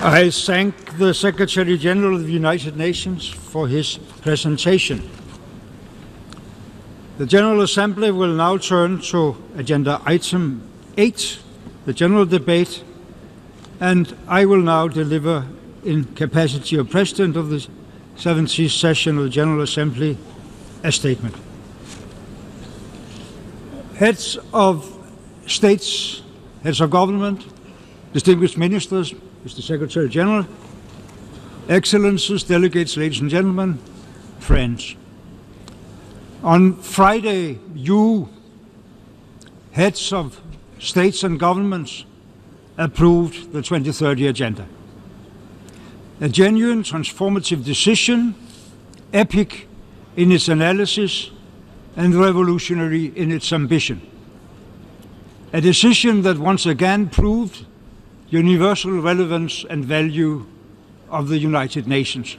I thank the Secretary General of the United Nations for his presentation. The General Assembly will now turn to agenda item 8, the general debate, and I will now deliver, in capacity of President of the 70th session of the General Assembly, a statement. Heads of states, heads of government, distinguished ministers, Mr. Secretary General, Excellencies, delegates, ladies and gentlemen, friends. On Friday, you, heads of states and governments, approved the 2030 Agenda. A genuine transformative decision, epic in its analysis and revolutionary in its ambition. A decision that once again proved universal relevance and value of the United Nations.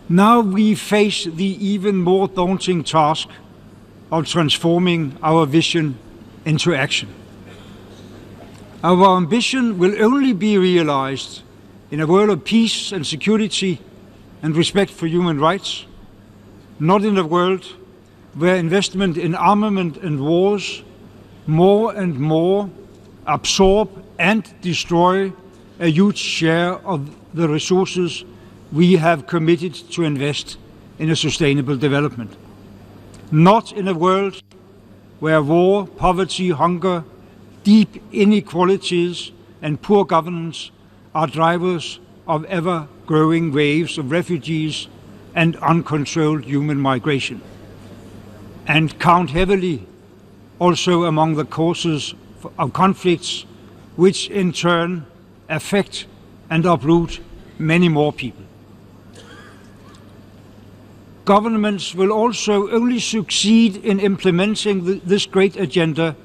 Now we face the even more daunting task of transforming our vision into action. Our ambition will only be realized in a world of peace and security and respect for human rights, not in a world where investment in armament and wars more and more absorb and destroy a huge share of the resources we have committed to invest in a sustainable development. Not in a world where war, poverty, hunger, deep inequalities and poor governance are drivers of ever-growing waves of refugees and uncontrolled human migration, and count heavily also among the causes of conflicts which in turn affect and uproot many more people. Governments will also only succeed in implementing this great agenda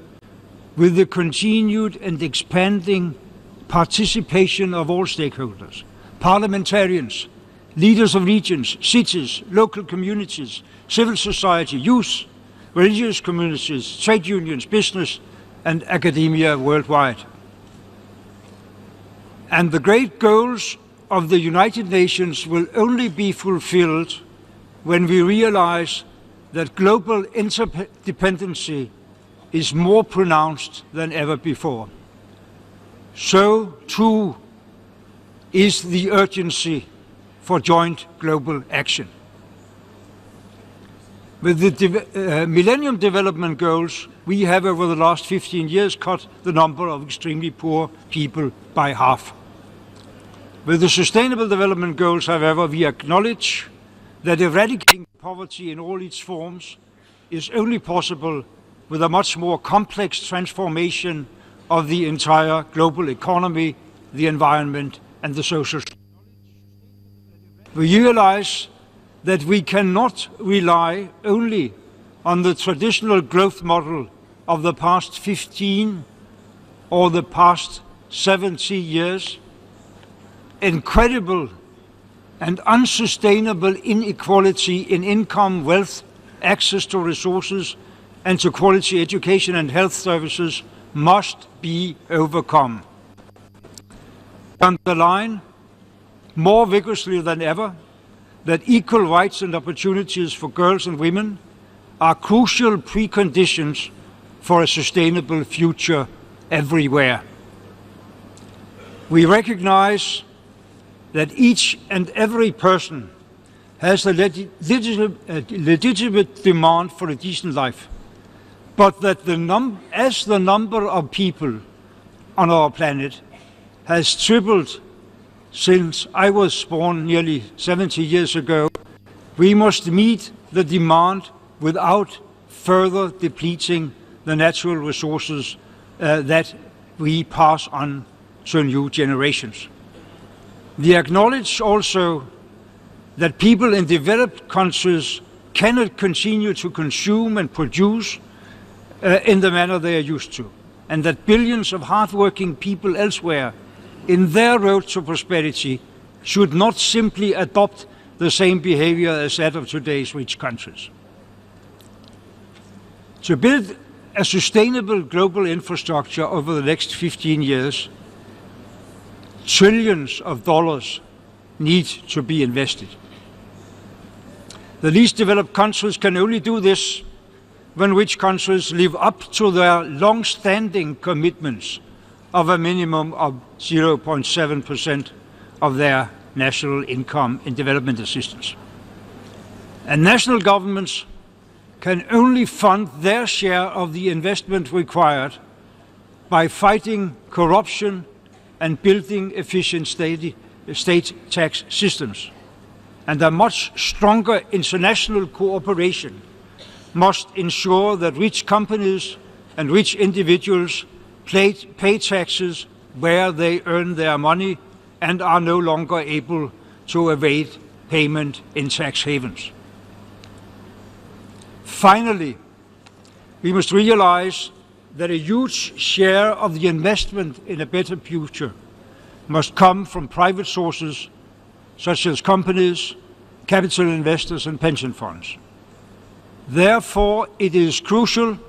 with the continued and expanding participation of all stakeholders, parliamentarians, leaders of regions, cities, local communities, civil society, youth, religious communities, trade unions, business, and academia worldwide. And the great goals of the United Nations will only be fulfilled when we realize that global interdependency is more pronounced than ever before. So, too, is the urgency for joint global action. With the Millennium Development Goals, we have over the last 15 years cut the number of extremely poor people by half. With the Sustainable Development Goals, however, we acknowledge that eradicating poverty in all its forms is only possible with a much more complex transformation of the entire global economy, the environment, and the social. We realize that we cannot rely only on the traditional growth model of the past 15 or the past 70 years. Incredible and unsustainable inequality in income, wealth, access to resources, and to quality education and health services must be overcome. Underline more vigorously than ever that equal rights and opportunities for girls and women are crucial preconditions for a sustainable future everywhere. We recognize that each and every person has a legitimate demand for a decent life, but that as the number of people on our planet has tripled since I was born nearly 70 years ago, we must meet the demand without further depleting the natural resources that we pass on to new generations. We acknowledge also that people in developed countries cannot continue to consume and produce in the manner they are used to, and that billions of hardworking people elsewhere in their road to prosperity should not simply adopt the same behavior as that of today's rich countries. To build a sustainable global infrastructure over the next 15 years, trillions of dollars need to be invested. The least developed countries can only do this when rich countries live up to their long-standing commitments of a minimum of 0.7% of their national income in development assistance. And national governments can only fund their share of the investment required by fighting corruption and building efficient state tax systems. And a much stronger international cooperation must ensure that rich companies and rich individuals pay taxes where they earn their money and are no longer able to evade payment in tax havens. Finally, we must realize that a huge share of the investment in a better future must come from private sources such as companies, capital investors and pension funds. Therefore, it is crucial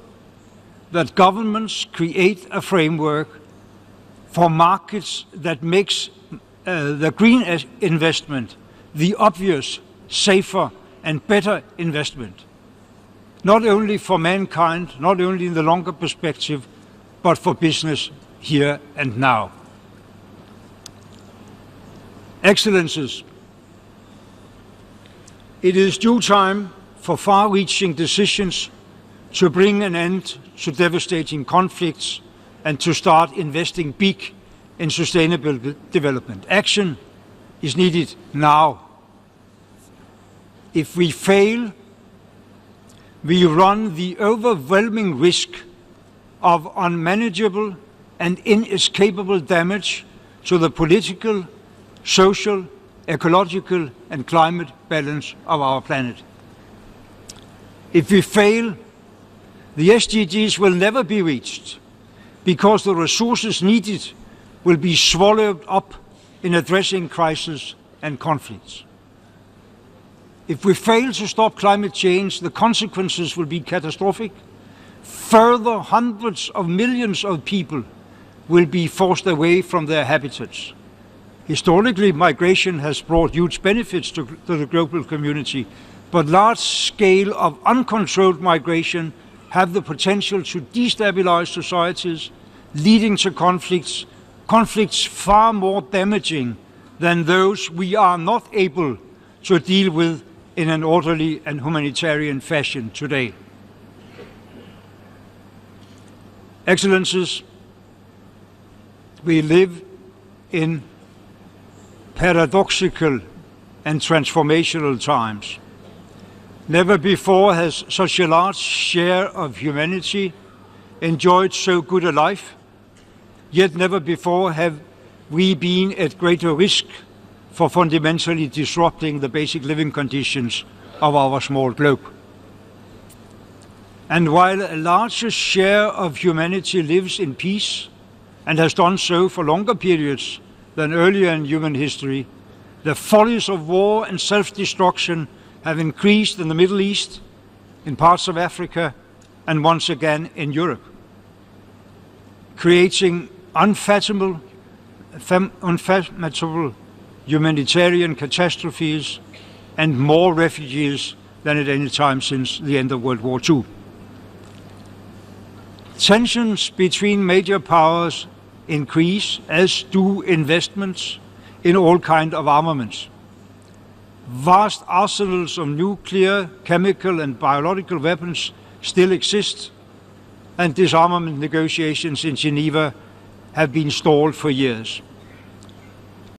that governments create a framework for markets that makes the green investment the obvious, safer and better investment, not only for mankind, not only in the longer perspective, but for business here and now. Excellencies, it is due time for far-reaching decisions to bring an end to devastating conflicts and to start investing big in sustainable development. Action is needed now. If we fail, we run the overwhelming risk of unmanageable and inescapable damage to the political, social, ecological and climate balance of our planet. If we fail, the SDGs will never be reached because the resources needed will be swallowed up in addressing crises and conflicts. If we fail to stop climate change, the consequences will be catastrophic. Further hundreds of millions of people will be forced away from their habitats. Historically, migration has brought huge benefits to the global community, but large scale of uncontrolled migration have the potential to destabilize societies, leading to conflicts far more damaging than those we are not able to deal with in an orderly and humanitarian fashion today. Excellencies, we live in paradoxical and transformational times. Never before has such a large share of humanity enjoyed so good a life, yet never before have we been at greater risk for fundamentally disrupting the basic living conditions of our small globe. And while a larger share of humanity lives in peace and has done so for longer periods than earlier in human history, the follies of war and self-destruction have increased in the Middle East, in parts of Africa, and once again in Europe, creating unfathomable humanitarian catastrophes and more refugees than at any time since the end of World War II. Tensions between major powers increase, as do investments in all kinds of armaments. Vast arsenals of nuclear, chemical and biological weapons still exist, and disarmament negotiations in Geneva have been stalled for years.